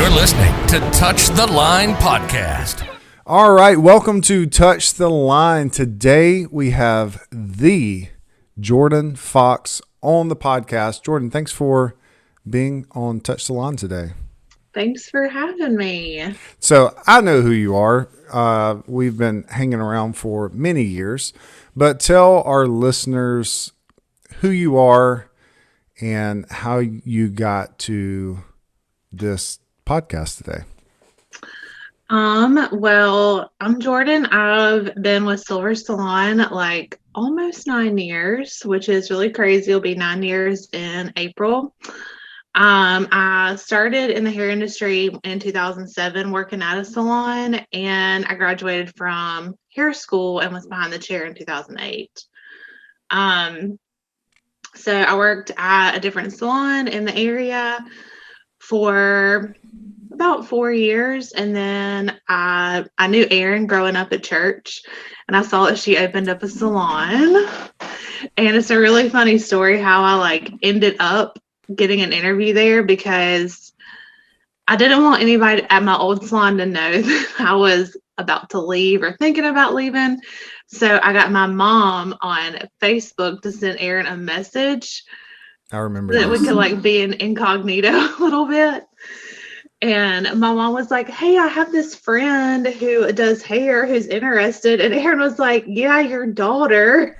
You're listening to Touch the Line Podcast. All right, welcome to Touch the Line. Today we have the Jordan Foxx on the podcast. Jordan, thanks for being on Touch the Line today. Thanks for having me. So I know who you are. We've been hanging around for many years, but tell our listeners who you are and how you got to this podcast today. Well, I'm Jordan. I've been with Silver Salon like almost 9 years, which is really crazy. It'll be 9 years in April. I started in the hair industry in 2007 working at a salon, and I graduated from hair school and was behind the chair in 2008. So I worked at a different salon in the area for about 4 years, and then I knew Erin growing up at church, and I saw that she opened up a salon. And it's a really funny story how I ended up getting an interview there, because I didn't want anybody at my old salon to know that I was about to leave or thinking about leaving. So I got my mom on Facebook to send Erin a message. I remember that we could be in incognito a little bit. And my mom was like, "Hey, I have this friend who does hair who's interested." And Erin was like, "Yeah, your daughter."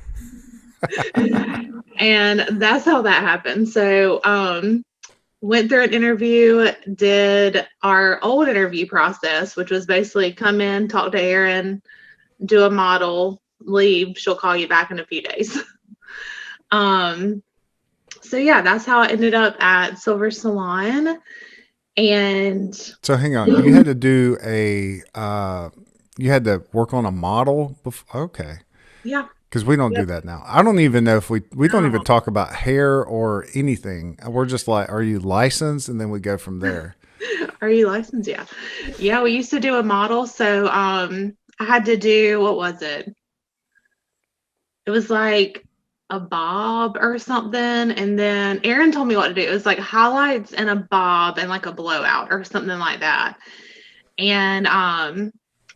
And that's how that happened. So went through an interview, did our old interview process, which was basically come in, talk to Erin, do a model, leave. She'll call you back in a few days. So yeah, that's how I ended up at Silver Salon. And so hang on, you had to do you had to work on a model before? Okay. Yeah. Because we don't do that now. I don't even know if we don't even talk about hair or anything. We're just like, are you licensed? And then we go from there. Are you licensed? Yeah. Yeah, we used to do a model. So I had to do, what was it? It was like a bob or something. And then Erin told me what to do. It was like highlights and a bob and like a blowout or something like that. And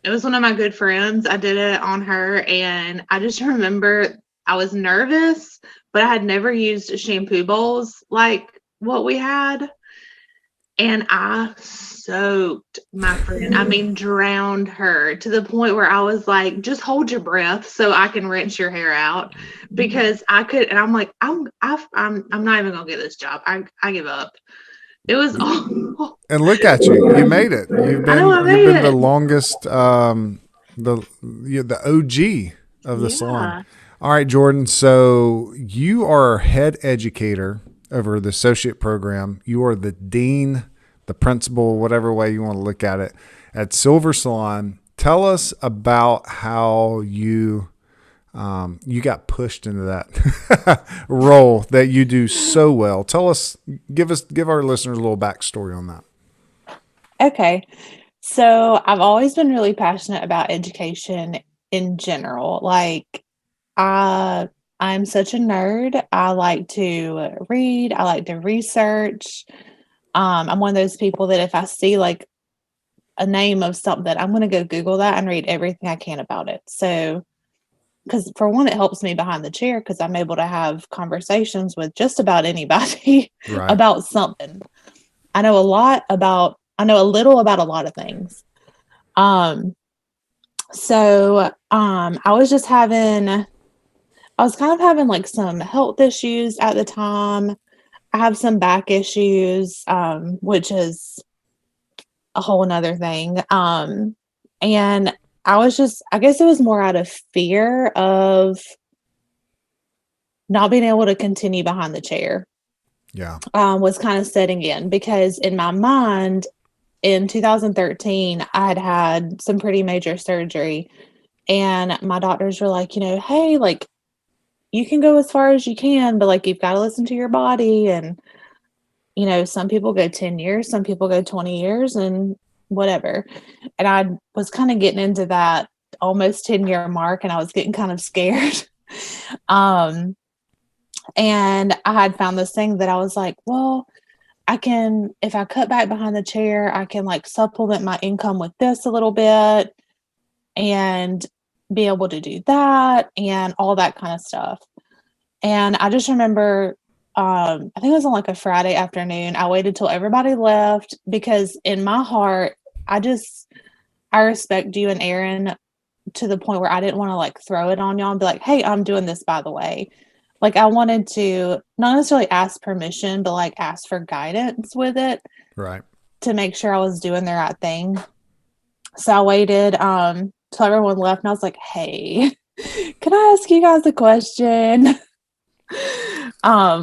it was one of my good friends. I did it on her, and I just remember I was nervous, but I had never used shampoo bowls like what we had. And I soaked my friend. I mean, drowned her to the point where I was like, "Just hold your breath so I can rinse your hair out," because I could. And I'm like, I'm not even gonna get this job. I give up. It was awful. And look at you! You made it. You've been the longest, the OG of the salon. All right, Jordan. So you are head educator over the associate program. You are the dean, the principal, whatever way you want to look at it, at Silver Salon. Tell us about how you got pushed into that role that you do so well. Give our listeners a little backstory on that. Okay. So I've always been really passionate about education in general. I'm such a nerd. I like to read. I like to research. I'm one of those people that if I see like a name of something, I'm going to go Google that and read everything I can about it. So, because for one, it helps me behind the chair because I'm able to have conversations with just about anybody about something. I know a little about a lot of things. So I was kind of having like some health issues at the time. I have some back issues, which is a whole nother thing. And I guess it was more out of fear of not being able to continue behind the chair. Yeah. Was kind of setting in, because in my mind in 2013, I had some pretty major surgery, and my doctors were like, hey, like, you can go as far as you can, but like, you've got to listen to your body. And, some people go 10 years, some people go 20 years and whatever. And I was kind of getting into that almost 10-year mark, and I was getting kind of scared. And I had found this thing that I was like, well, if I cut back behind the chair, I can like supplement my income with this a little bit and be able to do that and all that kind of stuff. And I just remember, I think it was on like a Friday afternoon. I waited till everybody left because in my heart, I respect you and Aaron to the point where I didn't want to like throw it on y'all and be like, hey, I'm doing this, by the way. Like I wanted to not necessarily ask permission, but like ask for guidance with it. Right. To make sure I was doing the right thing. So I waited till everyone left and I was like, hey, can I ask you guys a question?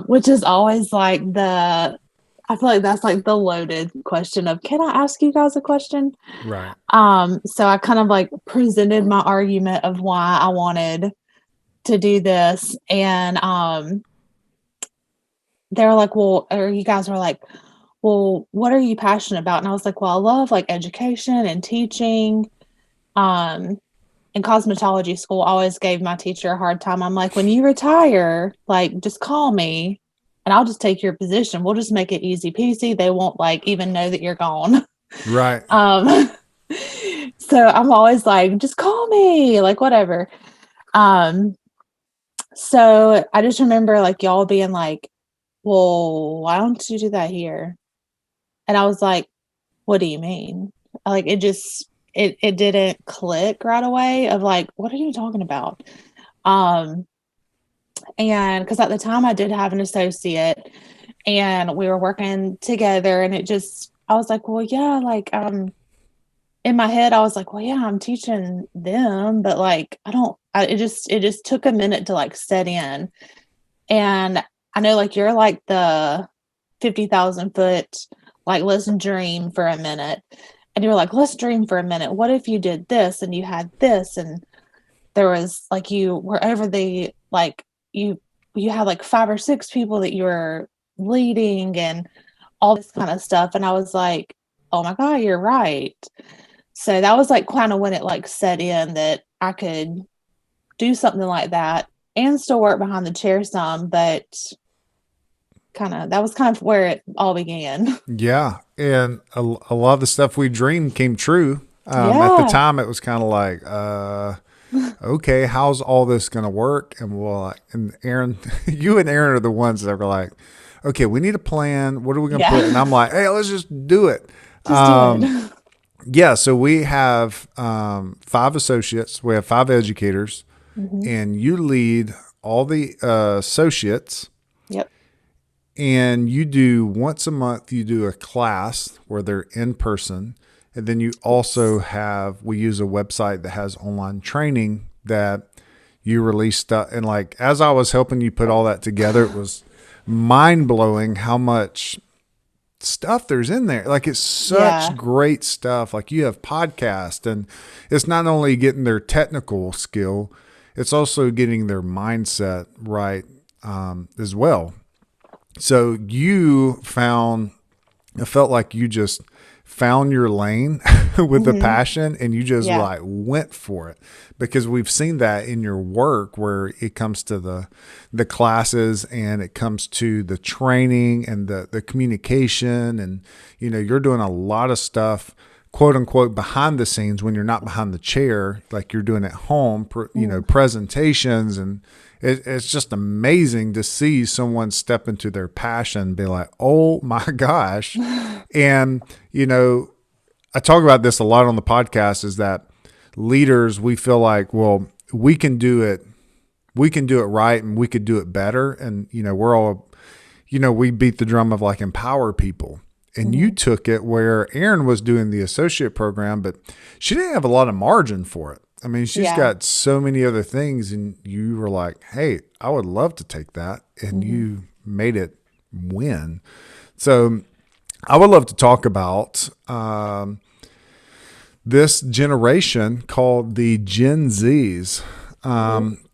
Which is always like I feel like that's like the loaded question of, can I ask you guys a question? Right. So I kind of like presented my argument of why I wanted to do this. And they were like, well, or you guys were like, well, what are you passionate about? And I was like, well, I love like education and teaching. In cosmetology school, I always gave my teacher a hard time. I'm like, when you retire, like, just call me and I'll just take your position. We'll just make it easy peasy. They won't like even know that you're gone. Right. So I'm always like, just call me, like, whatever. So I just remember like y'all being like, well, why don't you do that here? And I was like, what do you mean? Like, it didn't click right away of like, what are you talking about? And because at the time I did have an associate and we were working together and I was like, well, yeah, like, in my head, I was like, well, yeah, I'm teaching them, but like, it just took a minute to like set in. And I know like you're like the 50,000 foot, like, let's dream for a minute. And you were like, let's dream for a minute. What if you did this and you had this? And there was like, you were over the, like, you had like 5 or 6 people that you were leading and all this kind of stuff. And I was like, oh my God, you're right. So that was like kind of when it like set in that I could do something like that and still work behind the chair some, but that was kind of where it all began. Yeah. And a lot of the stuff we dreamed came true. At the time, it was kind of like, okay, how's all this going to work? And Aaron, you and Aaron are the ones that were like, okay, we need a plan. What are we going to put? And I'm like, hey, let's just do it. Yeah. So we have 5 associates. We have 5 educators, and you lead all the associates. Yep. And you do once a month, you do a class where they're in person. And then you also we use a website that has online training that you release stuff. And like, as I was helping you put all that together, it was mind blowing how much stuff there's in there. Like, it's such great stuff. Like, you have podcasts, and it's not only getting their technical skill, it's also getting their mindset right as well. So I felt like you just found your lane with the passion, and you just like went for it, because we've seen that in your work where it comes to the classes and it comes to the training and the communication, and, you know, you're doing a lot of stuff, quote unquote, behind the scenes when you're not behind the chair, like you're doing at home, you know, presentations, and it's just amazing to see someone step into their passion and be like, oh my gosh. And, you know, I talk about this a lot on the podcast, is that leaders, we feel like, well, we can do it right, and we could do it better. And, you know, we're all, you know, we beat the drum of like empower people. And you took it where Erin was doing the associate program, but she didn't have a lot of margin for it. I mean, she's got so many other things, and you were like, hey, I would love to take that. And you made it win. So I would love to talk about this generation called the Gen Zs.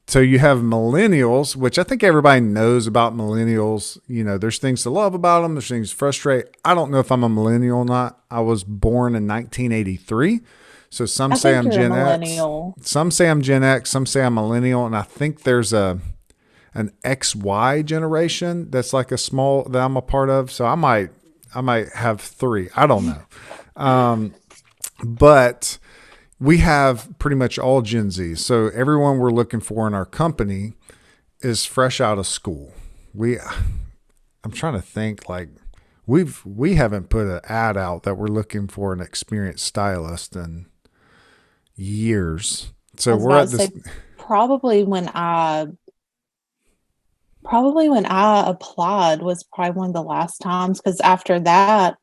So you have millennials, which I think everybody knows about millennials. You know, there's things to love about them. There's things to frustrate. I don't know if I'm a millennial or not. I was born in 1983. So some say I'm Gen X, some say I'm Gen X, some say I'm millennial. And I think there's an XY generation that's like that I'm a part of. So I might I might have 3. I don't know. But we have pretty much all Gen Z. So everyone we're looking for in our company is fresh out of school. I'm trying to think, like, we haven't put an ad out that we're looking for an experienced stylist in years. So we're at this. Probably when I applied was probably one of the last times, because after that,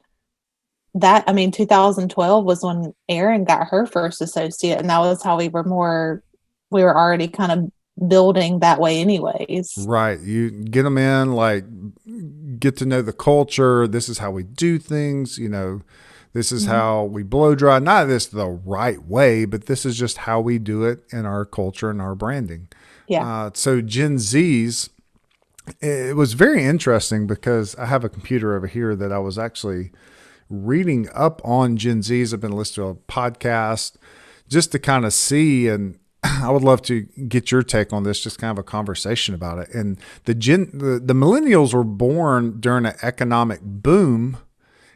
2012 was when Erin got her first associate, and that was how we were already kind of building that way anyways. Right. You get them in, like, get to know the culture. This is how we do things. This is how we blow dry. Not this the right way, but this is just how we do it in our culture and our branding. Yeah. So Gen Zs, it was very interesting because I have a computer over here that I was actually reading up on Gen Zs. I've been listening to a podcast just to kind of see, and I would love to get your take on this, just kind of a conversation about it. And the millennials were born during an economic boom,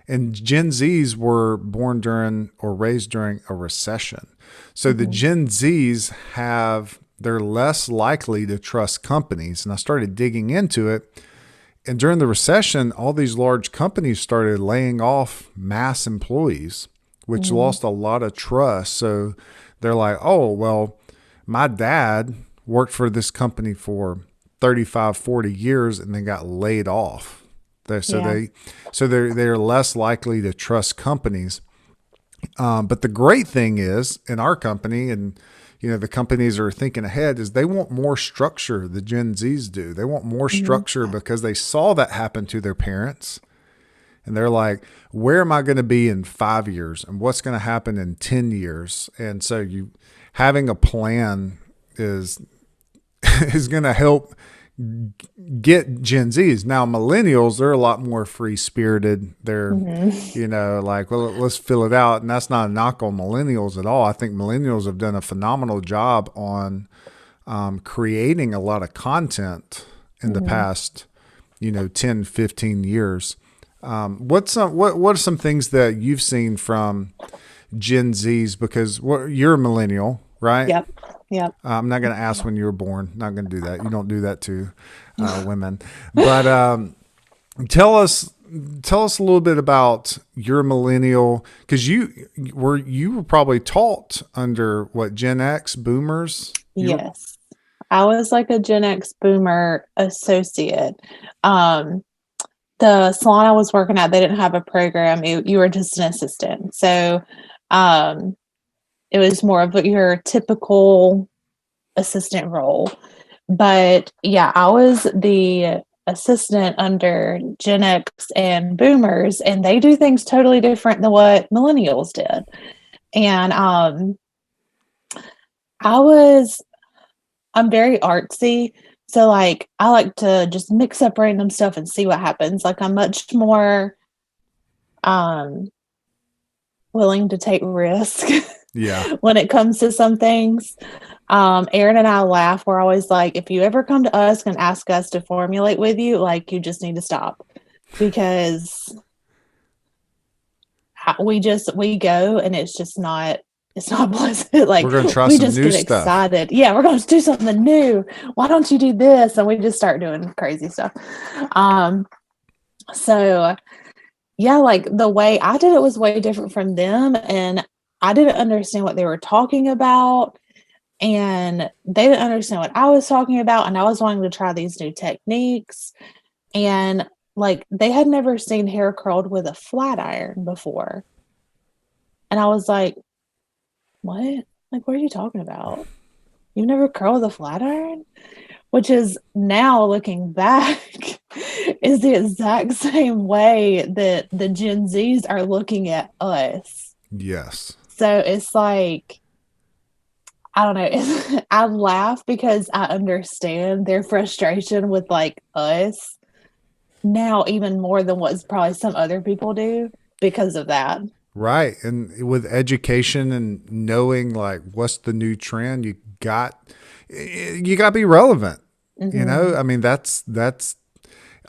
and Gen Zs were born during or raised during a recession. So the Gen Zs they're less likely to trust companies. And I started digging into it. And during the recession, all these large companies started laying off mass employees, which lost a lot of trust. So they're like, oh, well, my dad worked for this company for 35, 40 years and then got laid off. They're less likely to trust companies. But the great thing is in our company, and the companies are thinking ahead, is they want more structure. The Gen Zs do. They want more structure because they saw that happen to their parents. And they're like, where am I going to be in 5 years? And what's going to happen in 10 years? And so having a plan is going to help get Gen Zs. Now, millennials, they're a lot more free spirited. They're, like, well, let's fill it out. And that's not a knock on millennials at all. I think millennials have done a phenomenal job on creating a lot of content in the past, 10, 15 years. What are some things that you've seen from Gen Zs? Because you're a millennial, right? Yep. I'm not going to ask when you were born. Not going to do that. You don't do that to women. But tell us a little bit about your millennial, because you were probably taught under what, Gen X boomers? Yes. I was like a Gen X boomer associate. The salon I was working at, they didn't have a program. You were just an assistant. So it was more of your typical assistant role. But yeah, I was the assistant under Gen X and boomers, and they do things totally different than what millennials did. And I'm very artsy. So like, I like to just mix up random stuff and see what happens. Like, I'm much more willing to take risk. Yeah. When it comes to some things. Erin and I laugh. We're always like, if you ever come to us and ask us to formulate with you, like, you just need to stop, because we go and it's not pleasant. Like, we're going to try we some just new get stuff. excited. Yeah, we're going to do something new. Why don't you do this? And we just start doing crazy stuff. So yeah, like, the way I did it was way different from them, and I didn't understand what they were talking about, and they didn't understand what I was talking about, and I was wanting to try these new techniques, and like, they had never seen hair curled with a flat iron before. And I was like, what? Like, what are you talking about? You've never curled with a flat iron? Which is, now looking back, is the exact same way that the Gen Zs are looking at us. Yes. So it's like, I don't know. I laugh because I understand their frustration with, like, us now even more than what probably some other people do because of that. Right. And with education and knowing, like, what's the new trend, you got to be relevant. I mean, that's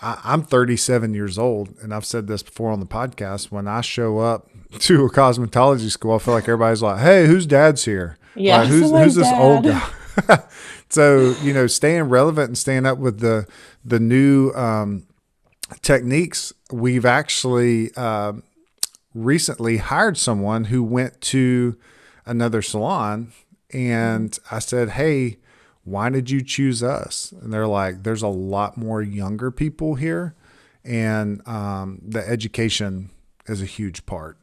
I'm 37 years old, and I've said this before on the podcast. When I show up to a cosmetology school, I feel like everybody's like, "Hey, whose dad's here? Yeah, Like, who's this old dad. guy?" So, staying relevant and staying up with the new techniques. We've actually recently hired someone who went to another salon, and I said, "Hey, why did you choose us?" And they're like, "There's a lot more younger people here, and the education is a huge part."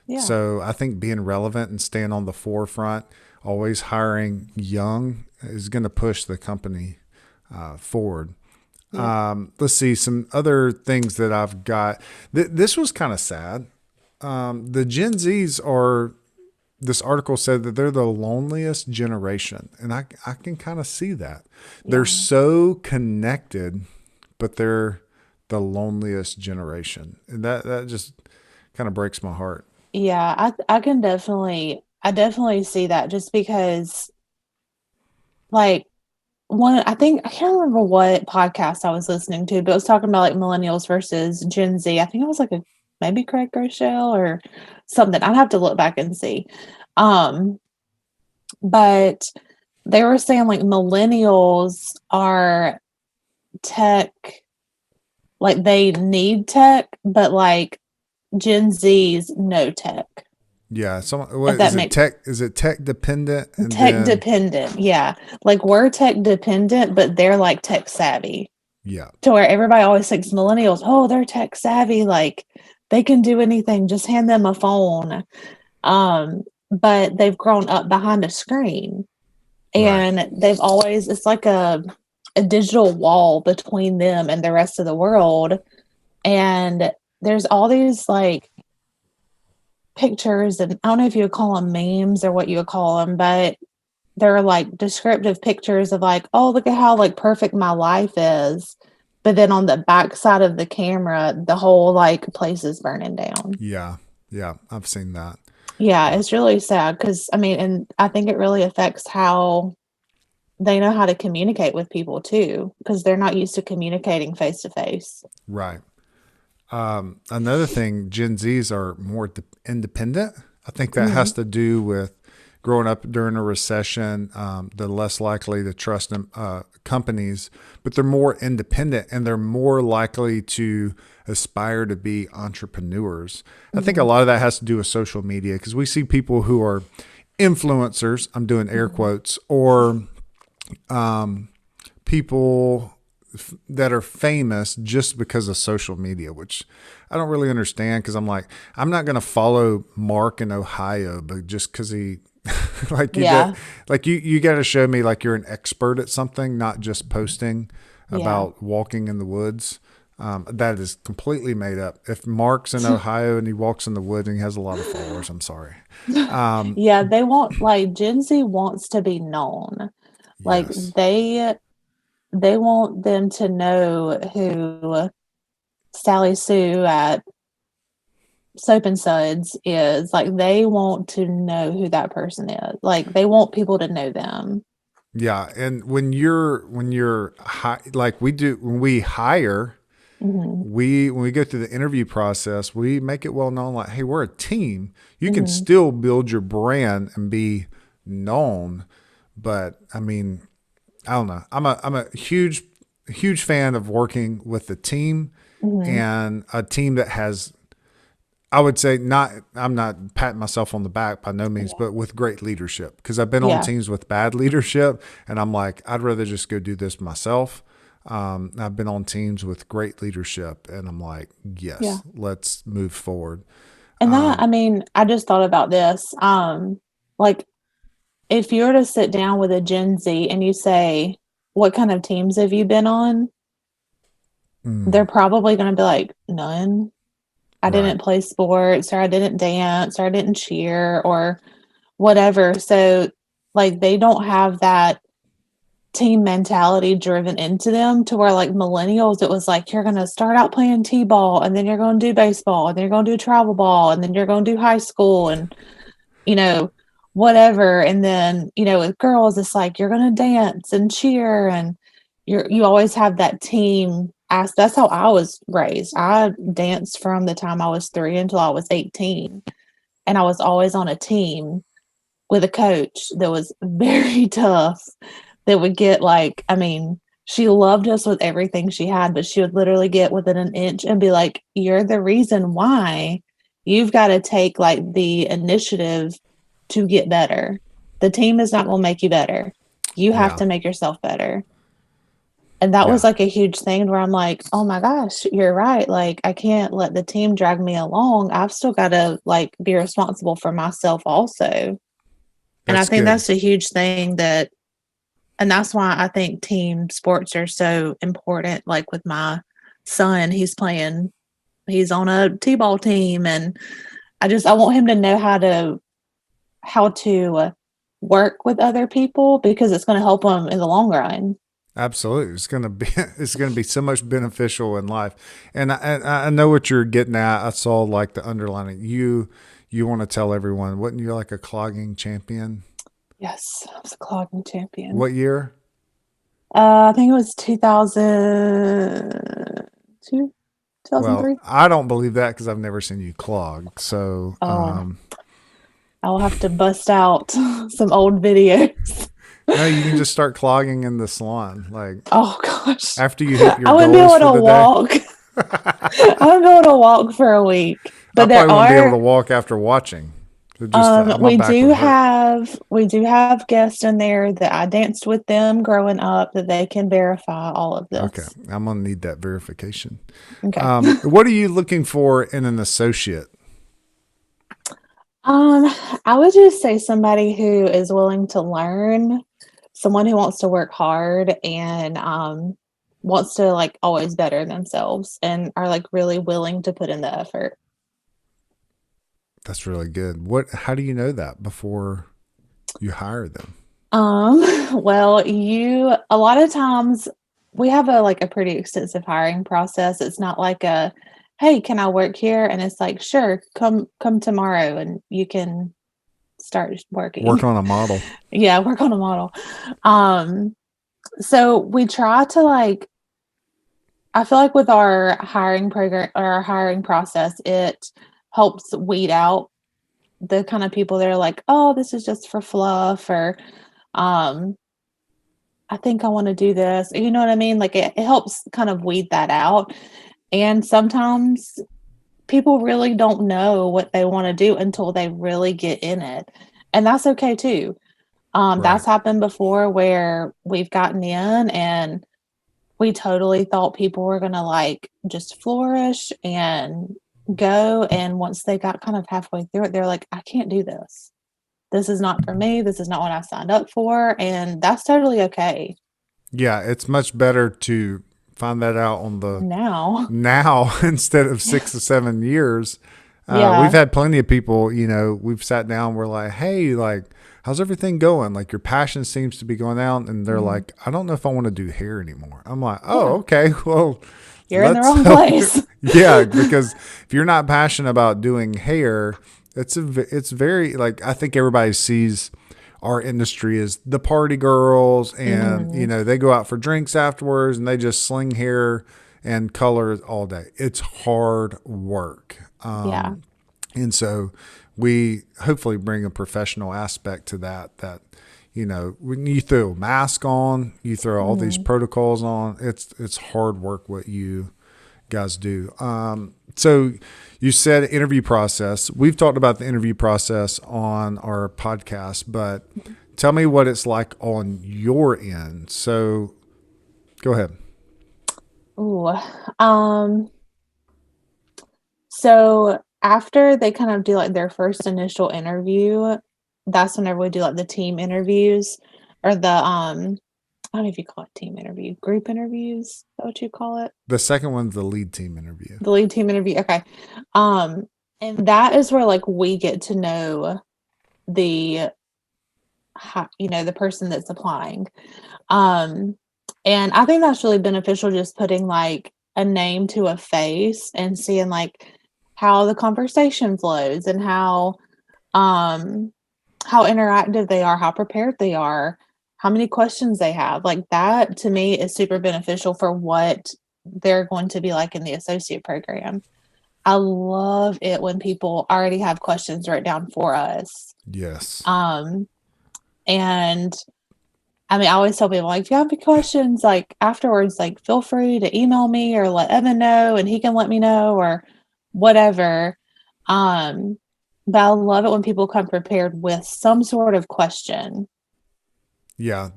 Yeah. So I think being relevant and staying on the forefront, always hiring young, is going to push the company forward. Yeah. Let's see some other things that I've got. This was kind of sad. The Gen Zs are, this article said that they're the loneliest generation. And I can kind of see that. Yeah. They're so connected, but they're the loneliest generation. And that just kind of breaks my heart. Yeah, I definitely see that, just because, like, I can't remember what podcast I was listening to, but it was talking about like millennials versus Gen Z. I think it was like maybe Craig Groeschel or something. I'd have to look back and see. But they were saying like millennials are tech, like they need tech, but like Gen Z's no tech. Yeah. Is it tech dependent? Dependent. Yeah. Like we're tech dependent, but they're like tech savvy. Yeah. To where everybody always thinks millennials, oh, they're tech savvy. Like they can do anything. Just hand them a phone. But they've grown up behind a screen, and right. They've always, it's like a digital wall between them and the rest of the world. And there's all these like pictures, and I don't know if you would call them memes or what you would call them, but they're like descriptive pictures of like, oh, look at how like perfect my life is. But then on the back side of the camera, the whole like place is burning down. Yeah. Yeah. I've seen that. Yeah. It's really sad because, I mean, and I think it really affects how they know how to communicate with people too, because they're not used to communicating face to face. Right. Another thing, Gen Zs are more independent. I think that has to do with growing up during a recession. They're less likely to trust companies, but they're more independent and they're more likely to aspire to be entrepreneurs. I think a lot of that has to do with social media, because we see people who are influencers, I'm doing air quotes, or people that are famous just because of social media, which I don't really understand, because I'm like, I'm not going to follow Mark in Ohio, but just because he like you got to show me like you're an expert at something, not just posting about walking in the woods. That is completely made up. If Mark's in Ohio and he walks in the woods and he has a lot of followers, I'm sorry. They want, like, Gen Z wants to be known. Like they want them to know who Sally Sue at Soap and Suds is. Like they want to know who that person is. Like they want people to know them. Yeah, and when you're like we do when we hire, when we go through the interview process, we make it well known, like, hey, we're a team. You can still build your brand and be known, but I mean, I don't know. I'm a huge fan of working with a team, and a team that has, I would say, I'm not patting myself on the back by no means, but with great leadership. Because I've been on teams with bad leadership, and I'm like, I'd rather just go do this myself. I've been on teams with great leadership, and I'm like, yes, let's move forward. And that, I mean, I just thought about this. Like, if you were to sit down with a Gen Z and you say, what kind of teams have you been on? They're probably going to be like, none. I didn't play sports, or I didn't dance, or I didn't cheer, or whatever. So, like, they don't have that team mentality driven into them, to where, like, millennials, it was like, you're going to start out playing t-ball, and then you're going to do baseball, and then you're going to do travel ball, and then you're going to do high school, and, you know, whatever. And then, you know, with girls, it's like, you're going to dance and cheer, and you always have that team that's how I was raised. I danced from the time I was 3 until I was 18. And I was always on a team with a coach that was very tough, that would get like, I mean, she loved us with everything she had, but she would literally get within an inch and be like, you're the reason why. You've got to take like the initiative to get better. The team is not going to make you better. You have to make yourself better. And that was like a huge thing where I'm like, oh my gosh, you're right. Like, I can't let the team drag me along. I've still got to like be responsible for myself also. And I think that's a huge thing and that's why I think team sports are so important. Like with my son, he's on a t-ball team, and I want him to know how to work with other people, because it's going to help him in the long run. Absolutely. It's going to be so much beneficial in life. And I know what you're getting at. I saw like the underlining. You want to tell everyone, wasn't you like a clogging champion? Yes, I was a clogging champion. What year? I think it was 2002, 2003. Well, I don't believe that because I've never seen you clog. So, I'll have to bust out some old videos. No, you can just start clogging in the salon. Like, oh gosh, after you hit your I wouldn't be goals able to walk. I wouldn't be able to walk for a week. But I probably wouldn't be able to walk after watching. We do have guests in there that I danced with them growing up that they can verify all of this. Okay, I'm gonna need that verification. Okay. What are you looking for in an associate? I would just say somebody who is willing to learn, someone who wants to work hard and wants to like always better themselves and are like really willing to put in the effort. That's really good. How do you know that before you hire them? Well, a lot of times we have a pretty extensive hiring process. It's not like hey, can I work here? And it's like, sure, come tomorrow and you can start working. Work on a model. Yeah, work on a model. So we try to I feel like with our hiring program or our hiring process, it helps weed out the kind of people that are like, oh, this is just for fluff, or I think I want to do this. You know what I mean? Like it helps kind of weed that out. And sometimes people really don't know what they want to do until they really get in it. And that's okay too. Right. That's happened before where we've gotten in and we totally thought people were going to just flourish and go. And once they got kind of halfway through it, they're like, I can't do this. This is not for me. This is not what I signed up for. And that's totally okay. Yeah. It's much better to find that out on the now instead of 6 or 7 years. We've had plenty of people, we've sat down, we're like, hey, how's everything going? Like your passion seems to be going out. And they're like, I don't know if I want to do hair anymore. I'm like, oh, okay. Well, you're in the wrong place. Yeah. Because if you're not passionate about doing hair, it's very I think everybody sees our industry as the party girls and, they go out for drinks afterwards and they just sling hair and color all day. It's hard work. And so we hopefully bring a professional aspect to that, when you throw a mask on, you throw all these protocols on, it's hard work what you guys do. So you said interview process. We've talked about the interview process on our podcast, but tell me what it's like on your end. So go ahead. So after they kind of do their first initial interview, that's whenever we do the team interviews or the I don't know if you call it team interview, group interviews. Is that what you call it? The second one's the lead team interview. The lead team interview. Okay. And that is where we get to know the person that's applying. And I think that's really beneficial, just putting a name to a face and seeing how the conversation flows and how interactive they are, how prepared they are, how many questions they have. That to me is super beneficial for what they're going to be like in the associate program. I love it when people already have questions written down for us. Yes. And I mean, I always tell people, like, if you have any questions, like, afterwards, like, feel free to email me or let Evan know, and he can let me know or whatever. But I love it when people come prepared with some sort of question. Yeah,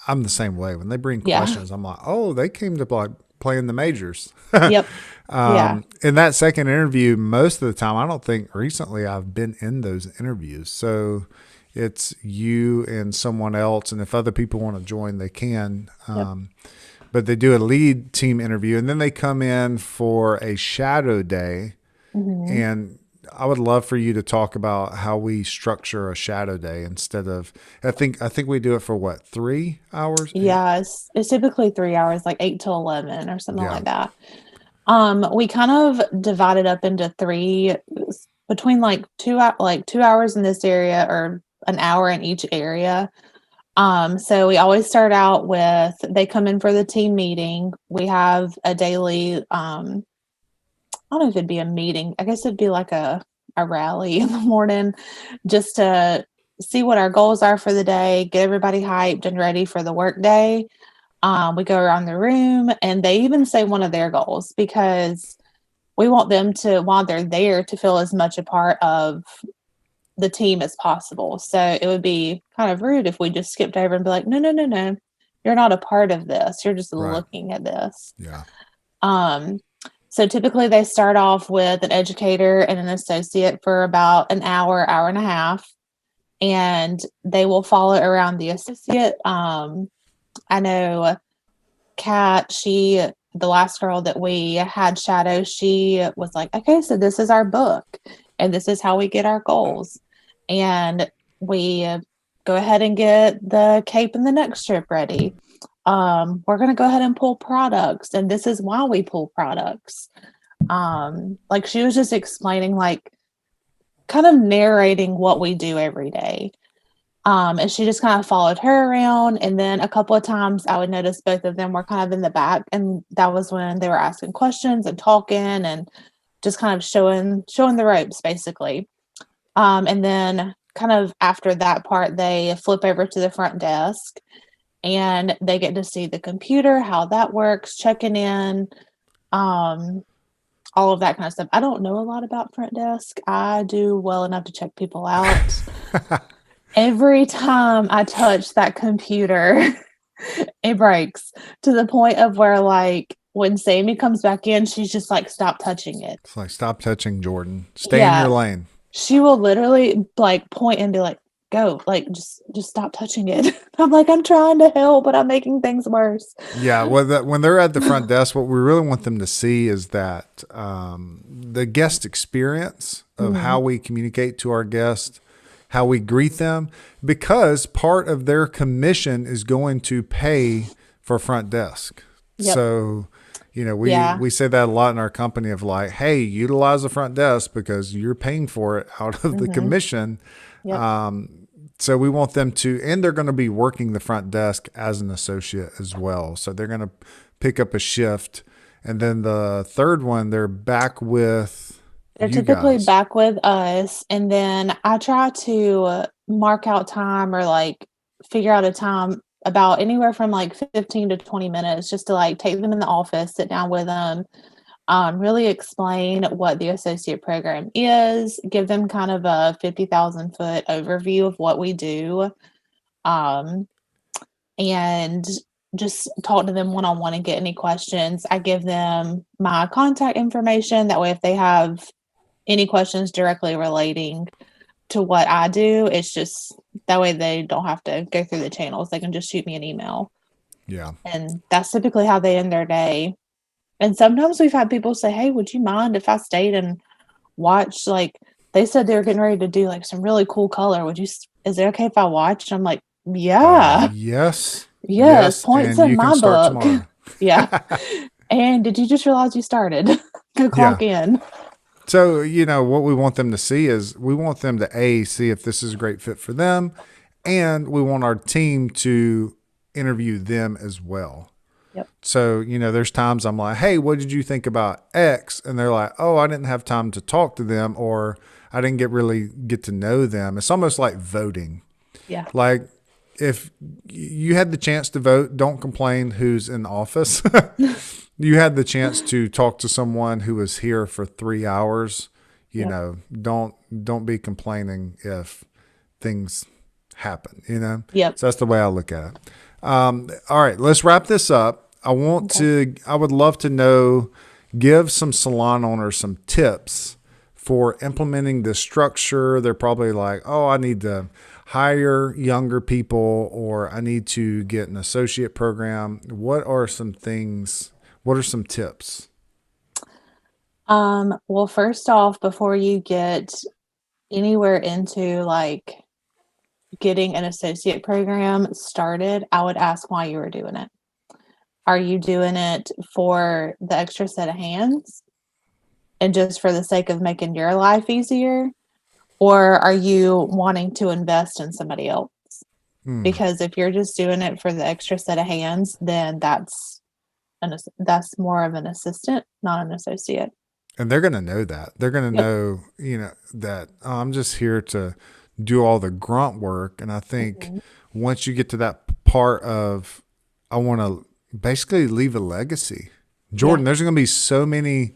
I'm the same way. When they bring Yeah. questions, I'm like, oh, they came to play in the majors. Yep. Yeah. In that second interview, most of the time, I don't think recently I've been in those interviews. So it's you and someone else. And if other people want to join, they can. But they do a lead team interview, and then they come in for a shadow day. Mm-hmm. And I would love for you to talk about how we structure a shadow day instead of, I think we do it for what, 3 hours? Yeah, it's typically 3 hours, like 8 to 11 or something Yeah. like that. We kind of divided up into 3 between like 2 hours in this area or an hour in each area. So we always start out with, they come in for the team meeting. We have a daily, I don't know if it'd be a meeting. I guess it'd be like a rally in the morning just to see what our goals are for the day, get everybody hyped and ready for the work day. We go around the room and they even say one of their goals because we want them to, while they're there, to feel as much a part of the team as possible. So it would be kind of rude if we just skipped over and be like, no, you're not a part of this. You're just looking at this. Yeah. So typically they start off with an educator and an associate for about an hour, hour and a half, and they will follow around the associate. I know Kat, the last girl that we had shadow, she was like, okay, so this is our book and this is how we get our goals. And we go ahead and get the cape and the neck strip ready. We're going to go ahead and pull products, and this is why we pull products. Like she was just explaining, like kind of narrating what we do every day. And she just kind of followed her around. And then a couple of times I would notice both of them were kind of in the back. And that was when they were asking questions and talking and just kind of showing the ropes, basically. And then kind of after that part, they flip over to the front desk and they get to see the computer, how that works, checking in, all of that kind of stuff. I don't know a lot about front desk. I do well enough to check people out. Every time I touch that computer, it breaks to the point of where, like, when Sammy comes back in, she's just like, stop touching it. It's like, stop touching, Jordan. Stay in your lane. She will literally like point and be like, go, like, just stop touching it. I'm like, I'm trying to help, but I'm making things worse. Yeah. Well, when they're at the front desk, what we really want them to see is that the guest experience of how we communicate to our guests, how we greet them, because part of their commission is going to pay for front desk. Yep. So, we say that a lot in our company of like, hey, utilize the front desk because you're paying for it out of the commission. Yep. So we want them to, and they're going to be working the front desk as an associate as well. So they're going to pick up a shift. And then the third one, they're back with They're typically back with us, and then I try to mark out time or like figure out a time about anywhere from like 15 to 20 minutes just to like take them in the office, sit down with them, really explain what the associate program is, give them kind of a 50,000 foot overview of what we do, and just talk to them one-on-one and get any questions. I give them my contact information. That way, if they have any questions directly relating to what I do, it's just that way they don't have to go through the channels. They can just shoot me an email. Yeah. And that's typically how they end their day. And sometimes we've had people say, hey, would you mind if I stayed and watched? Like, they said they were getting ready to do like some really cool color. Is it okay if I watch? I'm like, yeah. Yes. Points in my book. Yeah. And did you just realize you started? Go clock in. So, what we want them to see is we want them to see if this is a great fit for them. And we want our team to interview them as well. Yep. So, there's times I'm like, hey, what did you think about X? And they're like, oh, I didn't have time to talk to them, or I didn't really get to know them. It's almost like voting. Yeah. Like, if you had the chance to vote, don't complain who's in office. You had the chance to talk to someone who was here for 3 hours. Don't be complaining if things happen, Yep. So that's the way I look at it. All right, let's wrap this up. I would love to give some salon owners some tips for implementing this structure. They're probably like, oh, I need to hire younger people, or I need to get an associate program. What are some tips? Well, first off, before you get anywhere into like getting an associate program started, I would ask why you were doing it. Are you doing it for the extra set of hands and just for the sake of making your life easier? Or are you wanting to invest in somebody else? Because if you're just doing it for the extra set of hands, then that's more of an assistant, not an associate. And they're going to know that. They're going to know, that I'm just here to do all the grunt work. And I think once you get to that part of, I want to basically leave a legacy. Jordan, there's going to be so many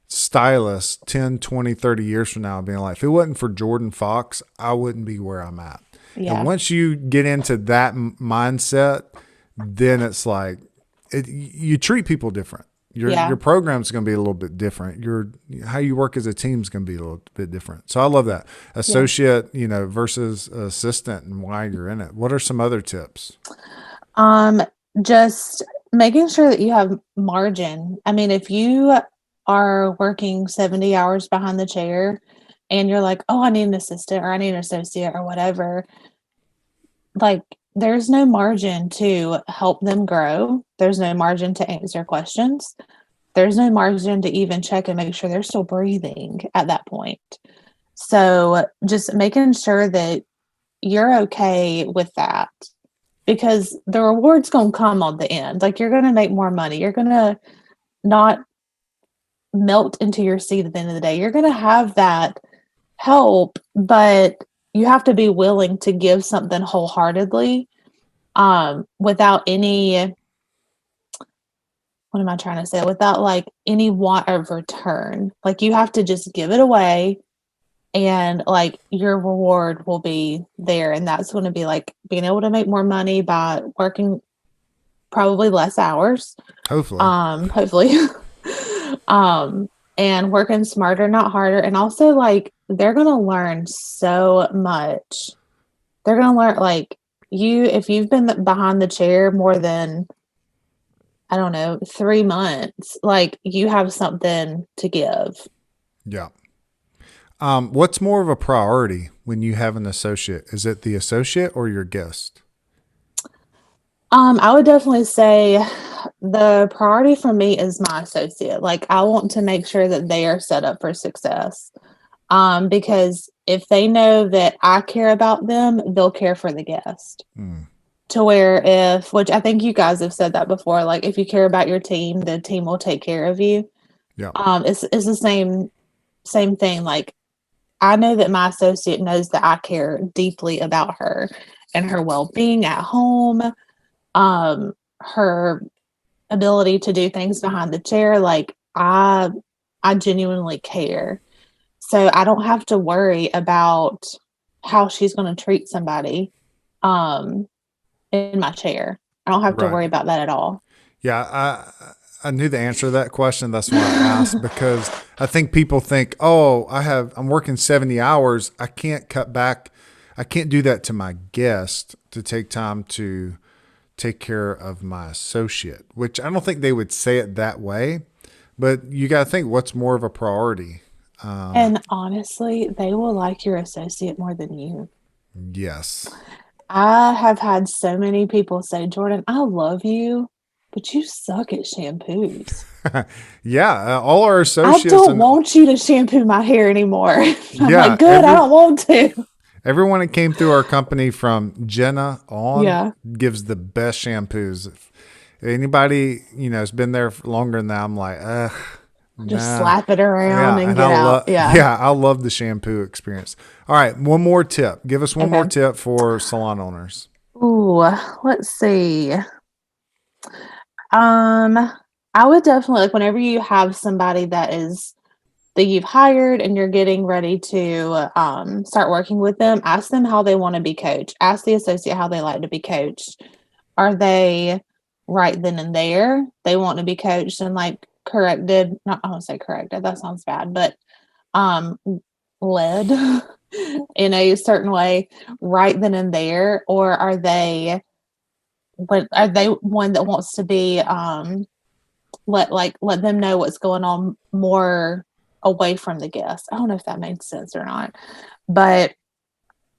stylists 10, 20, 30 years from now being like, if it wasn't for Jordan Foxx, I wouldn't be where I'm at. Yeah. And once you get into that mindset, then it's like, you treat people different. Your program's going to be a little bit different. How you work as a team is going to be a little bit different. So I love that. Associate, versus assistant, and why you're in it. What are some other tips? Just making sure that you have margin. I mean, if you are working 70 hours behind the chair and you're like, oh, I need an assistant or I need an associate or whatever, like there's no margin to help them grow. There's no margin to answer questions. There's no margin to even check and make sure they're still breathing at that point. So just making sure that you're okay with that, because the reward's going to come on the end. Like you're going to make more money. You're going to not melt into your seat at the end of the day. You're going to have that help, but you have to be willing to give something wholeheartedly, without any, what am I trying to say? Without like any want of return. Like you have to just give it away, and like your reward will be there. And that's going to be like being able to make more money by working probably less hours. Hopefully. And working smarter, not harder. And also like, they're going to learn so much. They're going to learn like if you've been behind the chair more than, I don't know, 3 months, like you have something to give. Yeah. What's more of a priority when you have an associate? Is it the associate or your guest? I would definitely say the priority for me is my associate. Like I want to make sure that they are set up for success. Because if they know that I care about them, they'll care for the guest. To where which I think you guys have said that before, like if you care about your team, the team will take care of you. Yeah. It's the same thing. Like I know that my associate knows that I care deeply about her and her well-being at home, her ability to do things behind the chair. Like I genuinely care. So I don't have to worry about how she's going to treat somebody in my chair. I don't have to worry about that at all. Yeah, I knew the answer to that question. That's why I asked, because I think people think, oh, I'm working 70 hours. I can't cut back. I can't do that to my guest to take time to take care of my associate, which I don't think they would say it that way, but you got to think what's more of a priority. And honestly, they will like your associate more than you. Yes. I have had so many people say, Jordan, I love you, but you suck at shampoos. Yeah. All our associates. I don't want you to shampoo my hair anymore. I'm like, good, I don't want to. Everyone that came through our company from Jenna on gives the best shampoos. Anybody, has been there for longer than that, I'm like, ugh. Just slap it around and get out. I love the shampoo experience. All right, one more tip. Give us one more tip for salon owners. Ooh, let's see. I would definitely, like, whenever you have somebody that you've hired and you're getting ready to start working with them, ask them how they want to be coached. Ask the associate how they like to be coached. Are they right then and there? They want to be coached and like corrected. Not, I won't say corrected. That sounds bad, but led in a certain way right then and there, or are they one that wants to be let them know what's going on more away from the guest? I don't know if that made sense or not, but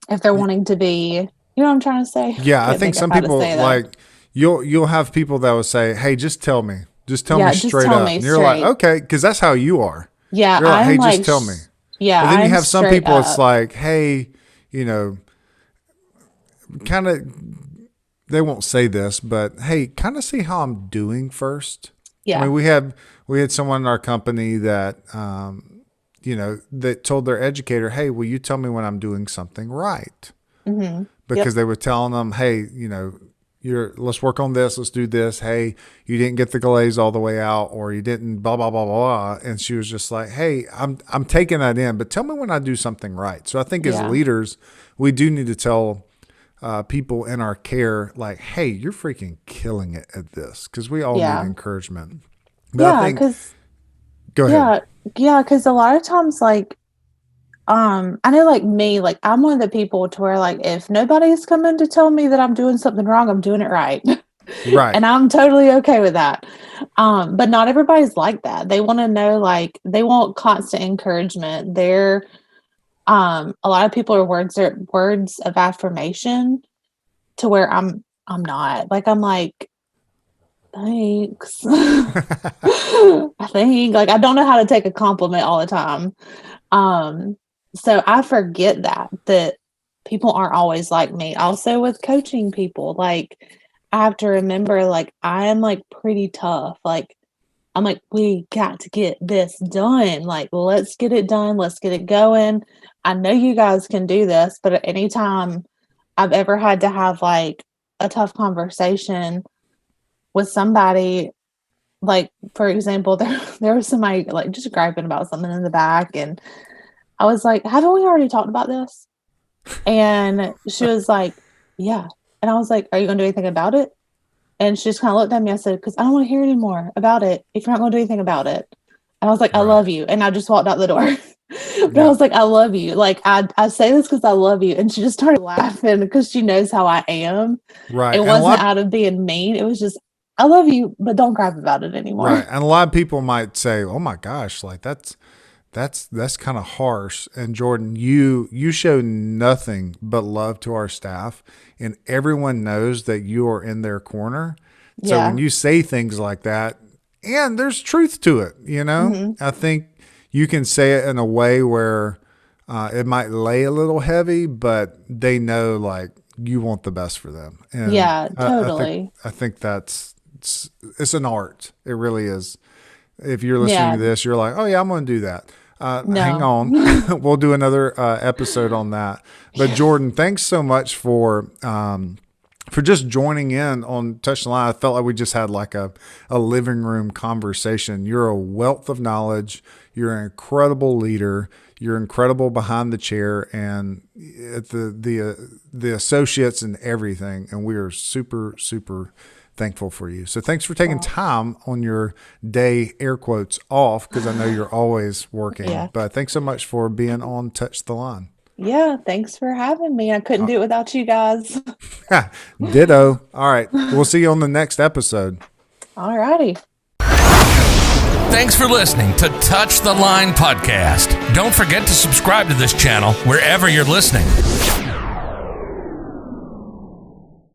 if they're wanting to be, you know what I'm trying to say? Yeah, I think some people like you'll have people that will say, "Hey, just tell me. Just tell me straight up." And you're like, "Okay," because that's how you are. Yeah, you're like, "Hey, just tell me." Yeah, and then you have some people. It's like, "Hey, kind of." They won't say this, but hey, kind of see how I'm doing first. Yeah, I mean, we had someone in our company that that told their educator, "Hey, will you tell me when I'm doing something right?" Mm-hmm. Because they were telling them, "Hey, let's work on this. Let's do this. Hey, you didn't get the glaze all the way out, or you didn't blah, blah, blah, blah." And she was just like, "Hey, I'm taking that in, but tell me when I do something right." So I think as leaders, we do need to tell people in our care, like, "Hey, you're freaking killing it at this," because we all need encouragement. But go ahead. Yeah, because a lot of times, like, I know, like me, like I'm one of the people to where, like, if nobody's coming to tell me that I'm doing something wrong, I'm doing it right. Right. And I'm totally okay with that. But not everybody's like that. They want to know, like, they want constant encouragement. A lot of people are words of affirmation, to where I'm not. Like, I'm like, thanks. I think, like, I don't know how to take a compliment all the time. So I forget that people aren't always like me. Also with coaching people, like, I have to remember, like, I am like pretty tough. Like, I'm like, we got to get this done. Like, let's get it done. Let's get it going. I know you guys can do this, but at any time I've ever had to have like a tough conversation with somebody, like, for example, there was somebody like just griping about something in the back, and I was like, haven't we already talked about this? And she was like, yeah. And I was like, are you going to do anything about it? And she just kind of looked at me. I said, because I don't want to hear anymore about it if you're not going to do anything about it. And I was like, I love you. And I just walked out the door. But I was like, I love you. Like, I say this because I love you. And she just started laughing because she knows how I am. Right. It wasn't out of being mean. It was just, I love you, but don't gripe about it anymore. Right. And a lot of people might say, oh my gosh, like that's kind of harsh. And Jordan, you show nothing but love to our staff, and everyone knows that you are in their corner. So when you say things like that, and there's truth to it, I think you can say it in a way where it might lay a little heavy, but they know, like, you want the best for them. And yeah, totally. I think it's an art. It really is. If you're listening to this, you're like, oh yeah, I'm going to do that. No. Hang on. We'll do another episode on that. But Jordan, thanks so much for just joining in on Touch the Line. I felt like we just had like a living room conversation. You're a wealth of knowledge. You're an incredible leader. You're incredible behind the chair and at the associates and everything. And we are super, super thankful for you. So thanks for taking time on your day, air quotes, off, because I know you're always working. Yeah. But thanks so much for being on Touch the Line. Yeah, thanks for having me. I couldn't do it without you guys. Ditto. All right. We'll see you on the next episode. All righty. Thanks for listening to Touch the Line podcast. Don't forget to subscribe to this channel wherever you're listening.